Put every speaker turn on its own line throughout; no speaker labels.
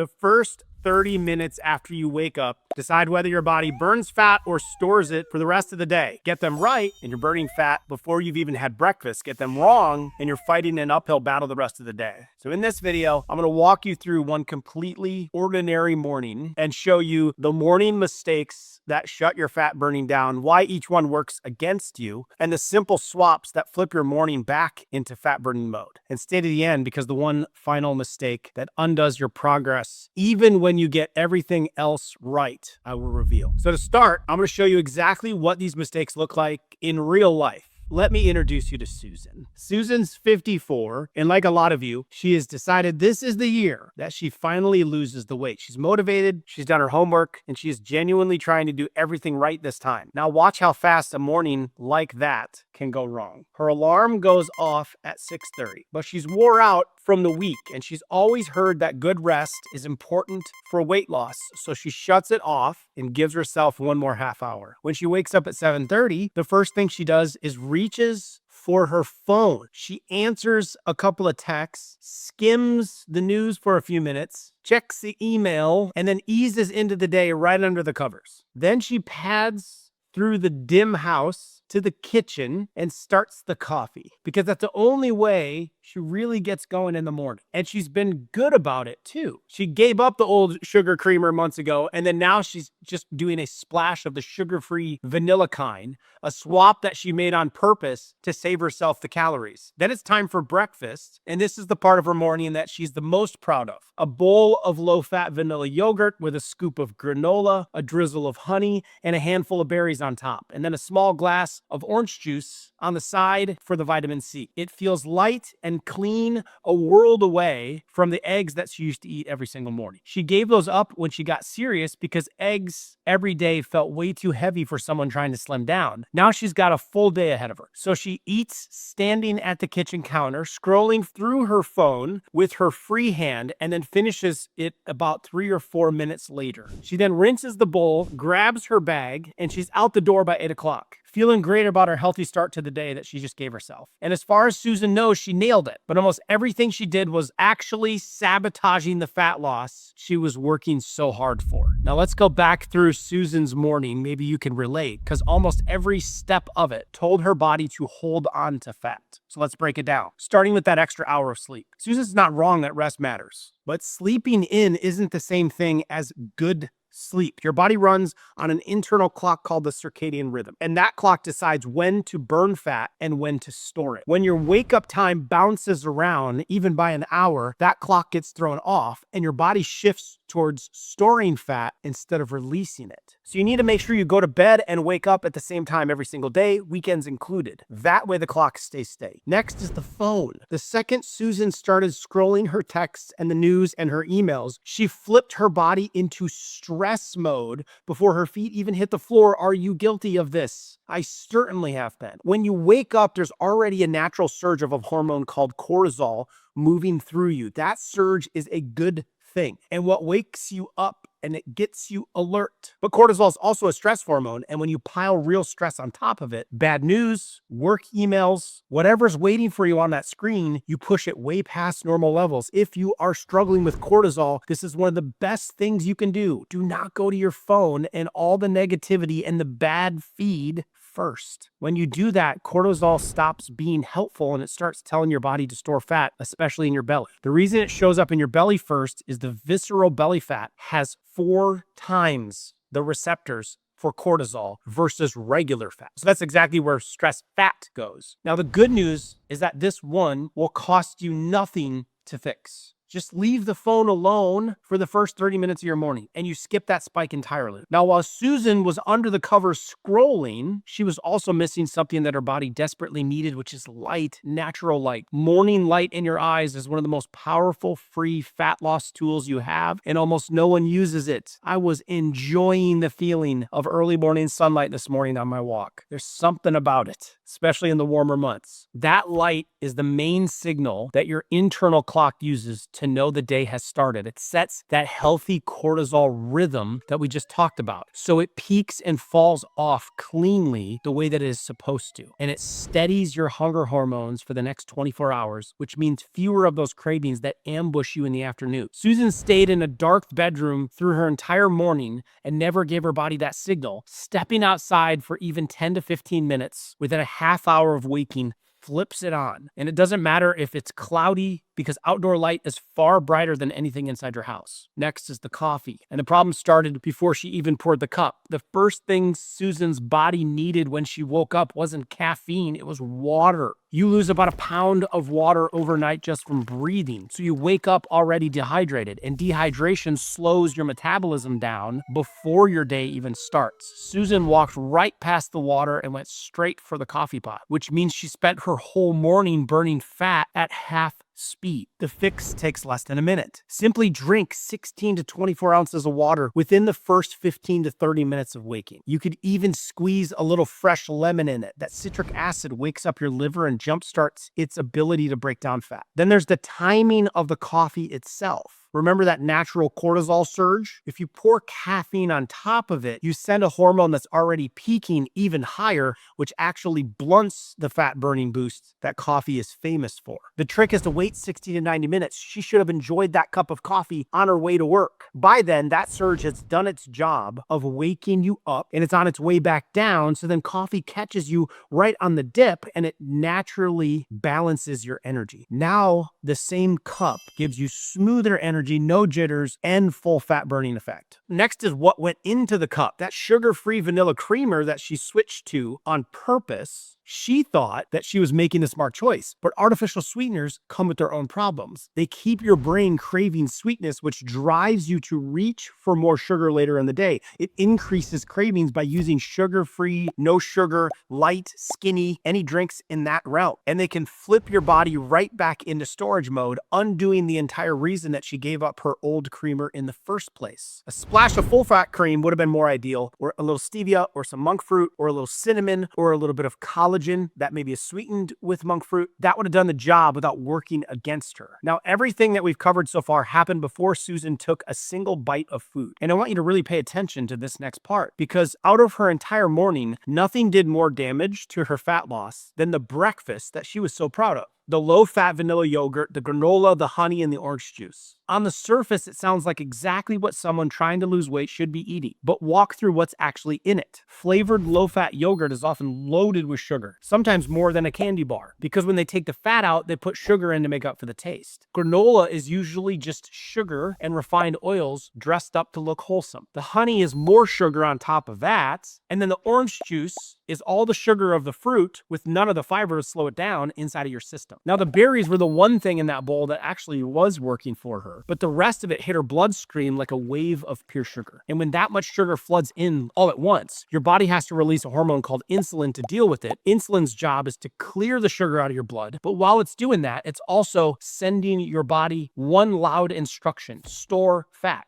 The first 30 minutes after you wake up, decide whether your body burns fat or stores it for the rest of the day. Get them right, and you're burning fat before you've even had breakfast. Get them wrong, and you're fighting an uphill battle the rest of the day. So in this video, I'm gonna walk you through one completely ordinary morning and show you the morning mistakes that shut your fat burning down, why each one works against you, and the simple swaps that flip your morning back into fat burning mode. And stay to the end, because the one final mistake that undoes your progress, even when you get everything else right, I will reveal. So to start, I'm going to show you exactly what these mistakes look like in real life. Let me introduce you to Susan. Susan's 54, and like a lot of you, she has decided this is the year that she finally loses the weight. She's motivated, she's done her homework, and she is genuinely trying to do everything right this time. Now watch how fast a morning like that can go wrong. Her alarm goes off at 6:30, but she's wore out from the week, and she's always heard that good rest is important for weight loss, so she shuts it off and gives herself one more half hour. When she wakes up at 7:30, the first thing she does is reaches for her phone. She answers a couple of texts, skims the news for a few minutes, checks the email, and then eases into the day right under the covers. Then she pads through the dim house to the kitchen and starts the coffee, because that's the only way she really gets going in the morning. And she's been good about it too. She gave up the old sugar creamer months ago, and then now she's just doing a splash of the sugar-free vanilla kind, a swap that she made on purpose to save herself the calories. Then it's time for breakfast, and this is the part of her morning that she's the most proud of. A bowl of low-fat vanilla yogurt with a scoop of granola, a drizzle of honey, and a handful of berries on top, and then a small glass of orange juice on the side for the vitamin C. It feels light and clean, a world away from the eggs that she used to eat every single morning. She gave those up when she got serious because eggs every day felt way too heavy for someone trying to slim down. Now she's got a full day ahead of her. So she eats standing at the kitchen counter, scrolling through her phone with her free hand, and then finishes it about 3 or 4 minutes later. She then rinses the bowl, grabs her bag, and she's out the door by 8 o'clock. Feeling great about her healthy start to the day that she just gave herself. And as far as Susan knows, she nailed it. But almost everything she did was actually sabotaging the fat loss she was working so hard for. Now let's go back through Susan's morning. Maybe you can relate, because almost every step of it told her body to hold on to fat. So let's break it down, starting with that extra hour of sleep. Susan's not wrong that rest matters, but sleeping in isn't the same thing as good sleep. Your body runs on an internal clock called the circadian rhythm, and that clock decides when to burn fat and when to store it. When your wake up time bounces around, even by an hour, that clock gets thrown off and your body shifts towards storing fat instead of releasing it. So you need to make sure you go to bed and wake up at the same time every single day, weekends included. That way the clock stays steady. Next is the phone. The second Susan started scrolling her texts and the news and her emails, she flipped her body into stress mode before her feet even hit the floor. Are you guilty of this? I certainly have been. When you wake up, there's already a natural surge of a hormone called cortisol moving through you. That surge is a good thing, and what wakes you up and it gets you alert. But cortisol is also a stress hormone, and when you pile real stress on top of it, bad news, work emails, whatever's waiting for you on that screen, you push it way past normal levels. If you are struggling with cortisol, this is one of the best things you can do. Do not go to your phone and all the negativity and the bad feed first. When you do that, cortisol stops being helpful and it starts telling your body to store fat, especially in your belly. The reason it shows up in your belly first is the visceral belly fat has 4 times the receptors for cortisol versus regular fat. So that's exactly where stress fat goes. Now, the good news is that this one will cost you nothing to fix. Just leave the phone alone for the first 30 minutes of your morning, and you skip that spike entirely. Now, while Susan was under the covers scrolling, she was also missing something that her body desperately needed, which is light, natural light. Morning light in your eyes is one of the most powerful free fat loss tools you have, and almost no one uses it. I was enjoying the feeling of early morning sunlight this morning on my walk. There's something about it. especially in the warmer months. That light is the main signal that your internal clock uses to know the day has started. It sets that healthy cortisol rhythm that we just talked about. So it peaks and falls off cleanly the way that it is supposed to. And it steadies your hunger hormones for the next 24 hours, which means fewer of those cravings that ambush you in the afternoon. Susan stayed in a dark bedroom through her entire morning and never gave her body that signal. Stepping outside for even 10 to 15 minutes within a half hour of waking flips it on. And it doesn't matter if it's cloudy, because outdoor light is far brighter than anything inside your house. Next is the coffee. And the problem started before she even poured the cup. The first thing Susan's body needed when she woke up wasn't caffeine, it was water. You lose about a pound of water overnight just from breathing. So you wake up already dehydrated, and dehydration slows your metabolism down before your day even starts. Susan walked right past the water and went straight for the coffee pot, which means she spent her whole morning burning fat at half speed. The fix takes less than a minute. Simply drink 16 to 24 ounces of water within the first 15 to 30 minutes of waking. You could even squeeze a little fresh lemon in it. That citric acid wakes up your liver and jumpstarts its ability to break down fat. Then there's the timing of the coffee itself. Remember that natural cortisol surge? If you pour caffeine on top of it, you send a hormone that's already peaking even higher, which actually blunts the fat burning boost that coffee is famous for. The trick is to wait 60 to 90 minutes. She should have enjoyed that cup of coffee on her way to work. By then, that surge has done its job of waking you up, and it's on its way back down, so then coffee catches you right on the dip, and it naturally balances your energy. Now, the same cup gives you smoother energy, no jitters, and full fat burning effect. Next is what went into the cup. That sugar-free vanilla creamer that she switched to on purpose. She thought that she was making a smart choice, but artificial sweeteners come with their own problems. They keep your brain craving sweetness, which drives you to reach for more sugar later in the day. It increases cravings by using sugar-free, no sugar, light, skinny, any drinks in that realm. And they can flip your body right back into storage mode, undoing the entire reason that she gave up her old creamer in the first place. A splash of full-fat cream would have been more ideal, or a little stevia, or some monk fruit, or a little cinnamon, or a little bit of collagen that maybe is sweetened with monk fruit. That would have done the job without working against her. Now, everything that we've covered so far happened before Susan took a single bite of food. And I want you to really pay attention to this next part, because out of her entire morning, nothing did more damage to her fat loss than the breakfast that she was so proud of. The low-fat vanilla yogurt, the granola, the honey, and the orange juice. On the surface, it sounds like exactly what someone trying to lose weight should be eating, but walk through what's actually in it. Flavored low-fat yogurt is often loaded with sugar, sometimes more than a candy bar, because when they take the fat out, they put sugar in to make up for the taste. Granola is usually just sugar and refined oils dressed up to look wholesome. The honey is more sugar on top of that, and then the orange juice is all the sugar of the fruit with none of the fiber to slow it down inside of your system. Now, the berries were the one thing in that bowl that actually was working for her, but the rest of it hit her bloodstream like a wave of pure sugar. And when that much sugar floods in all at once, your body has to release a hormone called insulin to deal with it. Insulin's job is to clear the sugar out of your blood, but while it's doing that, it's also sending your body one loud instruction: store fat,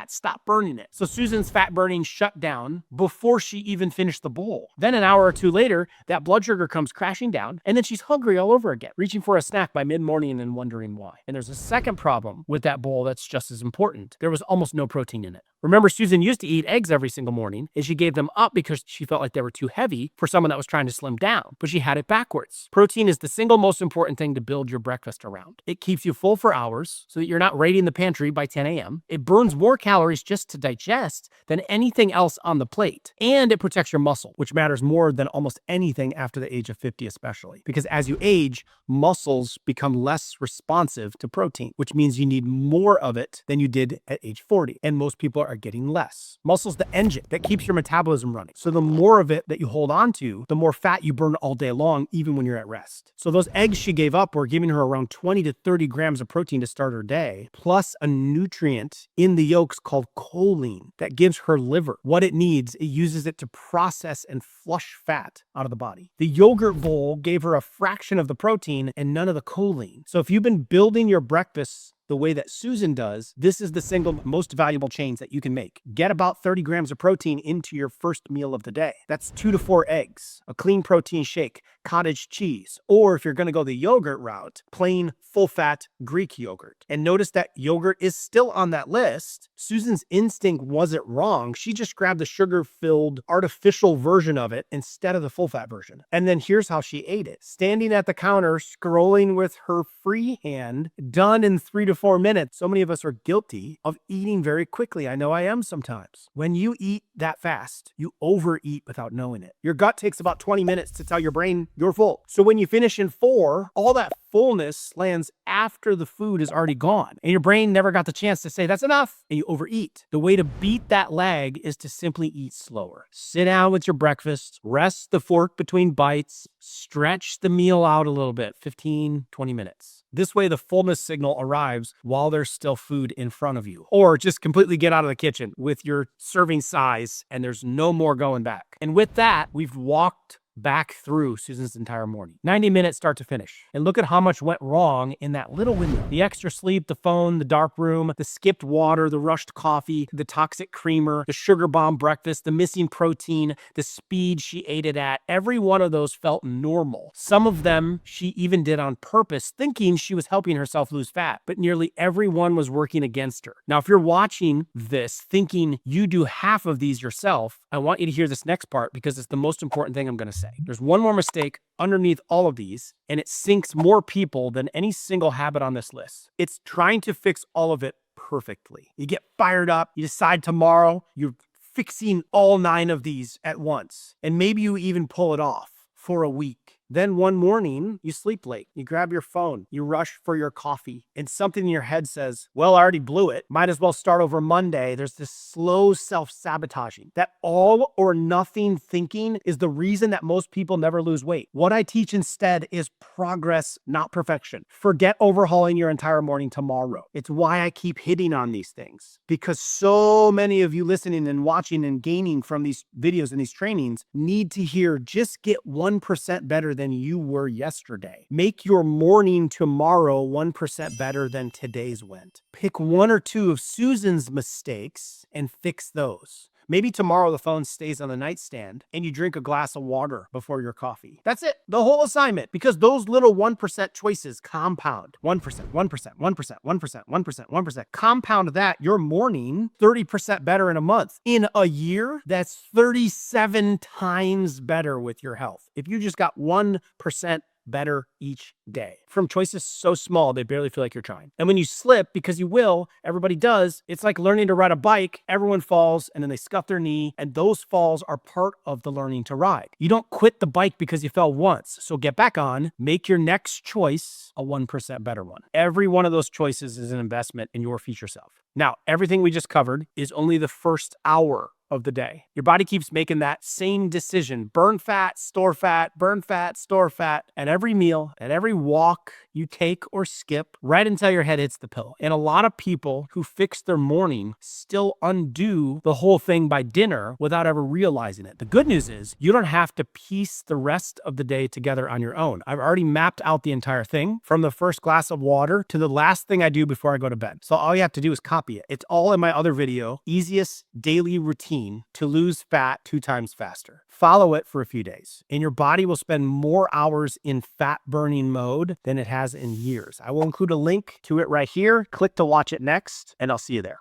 stop burning it. So Susan's fat burning shut down before she even finished the bowl. Then an hour or two later, that blood sugar comes crashing down, and then she's hungry all over again, reaching for a snack by mid-morning and wondering why. And there's a second problem with that bowl that's just as important. There was almost no protein in it. Remember, Susan used to eat eggs every single morning, and she gave them up because she felt like they were too heavy for someone that was trying to slim down, but she had it backwards. Protein is the single most important thing to build your breakfast around. It keeps you full for hours so that you're not raiding the pantry by 10 a.m. It burns more calories just to digest than anything else on the plate, and it protects your muscle, which matters more than almost anything after the age of 50 especially, because as you age, muscles become less responsive to protein, which means you need more of it than you did at age 40, and most people are getting less. Muscle's the engine that keeps your metabolism running, so the more of it that you hold on to, the more fat you burn all day long, even when you're at rest. So those eggs she gave up were giving her around 20 to 30 grams of protein to start her day, plus a nutrient in the yolks called choline that gives her liver what it needs. It uses it to process and flush fat out of the body. The yogurt bowl gave her a fraction of the protein and none of the choline. So if you've been building your breakfast the way that Susan does, this is the single most valuable change that you can make. Get about 30 grams of protein into your first meal of the day. That's 2 to 4 eggs, a clean protein shake, cottage cheese, or if you're going to go the yogurt route, plain full-fat Greek yogurt. And notice that yogurt is still on that list. Susan's instinct wasn't wrong. She just grabbed the sugar-filled artificial version of it instead of the full-fat version. And then here's how she ate it. Standing at the counter, scrolling with her free hand, done in 3 to 4 minutes. So many of us are guilty of eating very quickly. I know I am sometimes. When you eat that fast, you overeat without knowing it. Your gut takes about 20 minutes to tell your brain you're full. So when you finish in 4, all that fullness lands after the food is already gone. And your brain never got the chance to say, that's enough, and you overeat. The way to beat that lag is to simply eat slower. Sit down with your breakfast, rest the fork between bites, stretch the meal out a little bit, 15, 20 minutes. This way the fullness signal arrives while there's still food in front of you. Or just completely get out of the kitchen with your serving size and there's no more going back. And with that, we've walked back through Susan's entire morning. 90 minutes start to finish. And look at how much went wrong in that little window. The extra sleep, the phone, the dark room, the skipped water, the rushed coffee, the toxic creamer, the sugar bomb breakfast, the missing protein, the speed she ate it at. Every one of those felt normal. Some of them she even did on purpose, thinking she was helping herself lose fat, but nearly every one was working against her. Now, if you're watching this thinking you do half of these yourself, I want you to hear this next part because it's the most important thing I'm going to say. There's one more mistake underneath all of these, and it sinks more people than any single habit on this list. It's trying to fix all of it perfectly. You get fired up, you decide tomorrow you're fixing all 9 of these at once, and maybe you even pull it off for a week. Then one morning, you sleep late, you grab your phone, you rush for your coffee, and something in your head says, well, I already blew it. Might as well start over Monday. There's this slow self-sabotaging. That all or nothing thinking is the reason that most people never lose weight. What I teach instead is progress, not perfection. Forget overhauling your entire morning tomorrow. It's why I keep hitting on these things, because so many of you listening and watching and gaining from these videos and these trainings need to hear just get 1% better than you were yesterday. Make your morning tomorrow 1% better than today's went. Pick 1 or 2 of Susan's mistakes and fix those. Maybe tomorrow the phone stays on the nightstand and you drink a glass of water before your coffee. That's it. The whole assignment, because those little 1% choices compound. 1%, 1%, 1%, 1%, 1%, 1%. Compound that, your morning 30% better in a month. In a year, that's 37 times better with your health. If you just got 1% better each day. From choices so small, they barely feel like you're trying. And when you slip, because you will, everybody does, it's like learning to ride a bike. Everyone falls and then they scuff their knee, and those falls are part of the learning to ride. You don't quit the bike because you fell once. So get back on, make your next choice a 1% better one. Every one of those choices is an investment in your future self. Now, everything we just covered is only the first hour of the day. Your body keeps making that same decision. Burn fat, store fat, burn fat, store fat at every meal, at every walk you take or skip, right until your head hits the pillow. And a lot of people who fix their morning still undo the whole thing by dinner without ever realizing it. The good news is you don't have to piece the rest of the day together on your own. I've already mapped out the entire thing from the first glass of water to the last thing I do before I go to bed. So all you have to do is copy it. It's all in my other video, Easiest Daily Routine to Lose Fat 2 times Faster. Follow it for a few days, and your body will spend more hours in fat burning mode than it has in years. I will include a link to it right here. Click to watch it next, and I'll see you there.